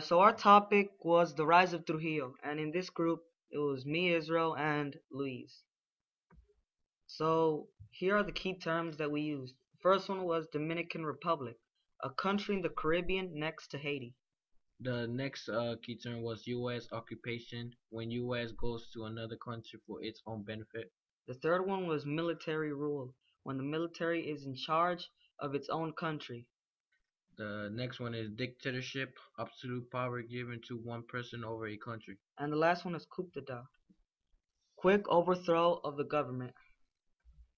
So our topic was the rise of Trujillo, and in this group, it was me, Israel, and Luis. So here are the key terms that we used. First one was Dominican Republic, a country in the Caribbean next to Haiti. The next key term was U.S. occupation, when U.S. goes to another country for its own benefit. The third one was military rule, when the military is in charge of its own country. The next one is dictatorship, absolute power given to one person over a country. And the last one is coup d'etat, quick overthrow of the government.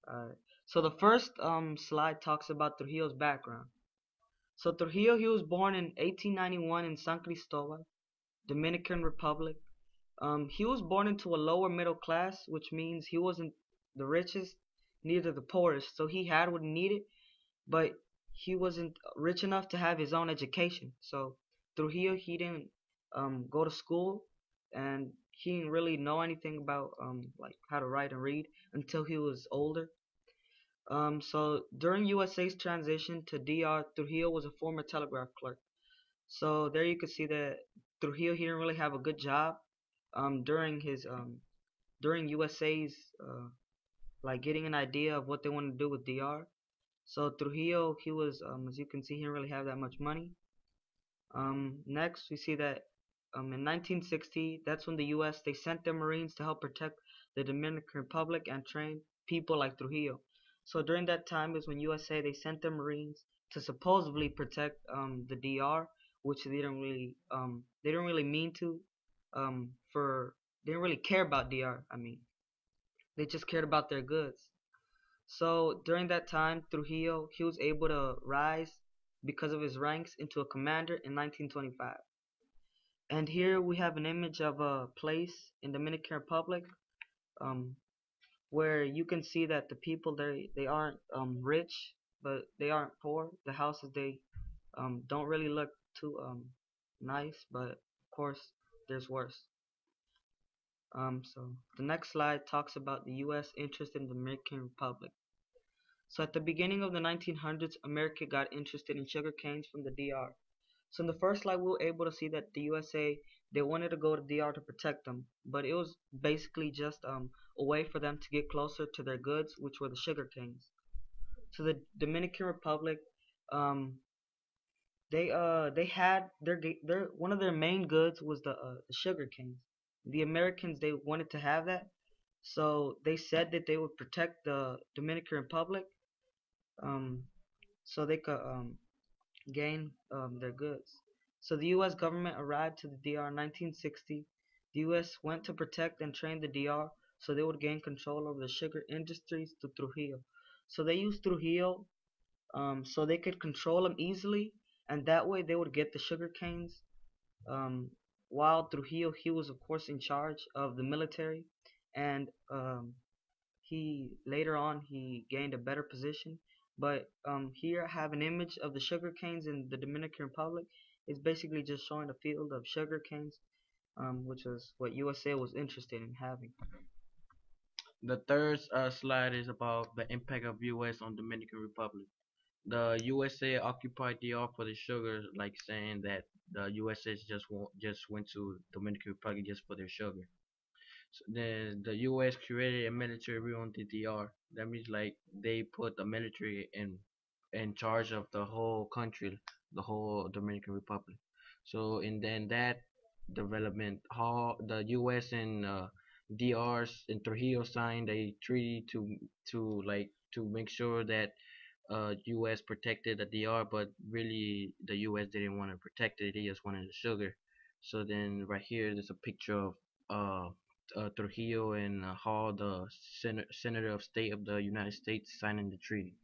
Alright. So the first slide talks about Trujillo's background. So Trujillo, he was born in 1891 in San Cristobal, Dominican Republic. He was born into a lower middle class, which means he wasn't the richest, neither the poorest. So he had what he needed, but he wasn't rich enough to have his own education. So Trujillo, he didn't go to school, and he didn't really know anything about like how to write and read until he was older. So during USA's transition to DR, Trujillo was a former telegraph clerk. So there you can see that Trujillo, he didn't really have a good job during his during USA's like getting an idea of what they want to do with DR. So Trujillo, he was as you can see, he didn't really have that much money. Next we see that in 1960, that's when the US, they sent their Marines to help protect the Dominican Republic and train people like Trujillo. So during that time is when USA, they sent their Marines to supposedly protect the DR, which they didn't really mean to for they didn't really care about DR. I mean, they just cared about their goods. So during that time, Trujillo, he was able to rise because of his ranks into a commander in 1925. And here we have an image of a place in Dominican Republic um, where you can see that the people there, they aren't rich, but they aren't poor. The houses, they don't really look too nice, but of course there's worse. So the next slide talks about the U.S. interest in the Dominican Republic. So at the beginning of the 1900s, America got interested in sugar canes from the DR. So in the first slide, we were able to see that the USA, they wanted to go to DR to protect them, but it was basically just a way for them to get closer to their goods, which were the sugar canes. So the Dominican Republic, um, they had their one of their main goods was the sugar canes. The Americans, they wanted to have that, so they said that they would protect the Dominican Republic, um, so they could gain their goods. So the U.S. government arrived to the DR in 1960. The U.S. went to protect and train the DR so they would gain control over the sugar industries to Trujillo. So they used Trujillo so they could control him easily, and that way they would get the sugar canes. Um, while Trujillo, he was of course in charge of the military, and he later on he gained a better position. But here I have an image of the sugar canes in the Dominican Republic. It's basically just showing a field of sugar canes, which was what USA was interested in having. The third slide is about the impact of U.S. on Dominican Republic. The USA occupied DR for the sugar, like saying that the USA just went to Dominican Republic just for their sugar. So the US created a military rule on the DR. That means like they put the military in charge of the whole country, the whole Dominican Republic. So and then that development, how the US and DRs and Trujillo signed a treaty to make sure that US protected the DR, but really the US didn't want to protect it. They just wanted the sugar. So then right here there's a picture of uh, Trujillo and Hall, the Senator of State of the United States, signing the treaty.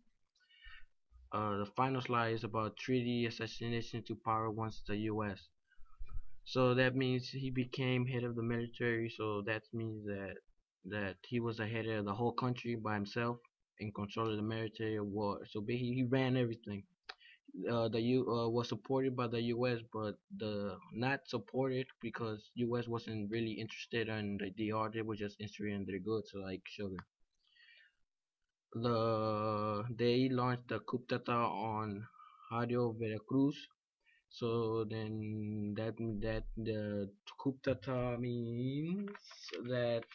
The final slide is about treaty assassination to power once the U.S. So that means he became head of the military. So that means that he was the head of the whole country by himself in control of the military war. So he ran everything. The U was supported by the U.S., but the not supported because U.S. wasn't really interested in the DR. They were just interested in their goods like sugar. They launched the coup d'état on Jairo Veracruz. So then that the coup d'etat means that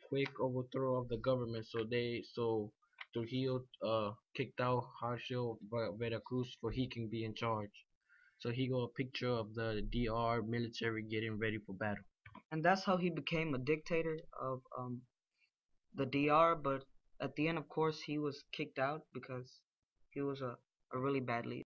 quick overthrow of the government. So Trujillo kicked out Harcio Veracruz for he can be in charge. So he got a picture of the DR military getting ready for battle. And that's how he became a dictator of the DR. But at the end, of course, he was kicked out because he was a really bad leader.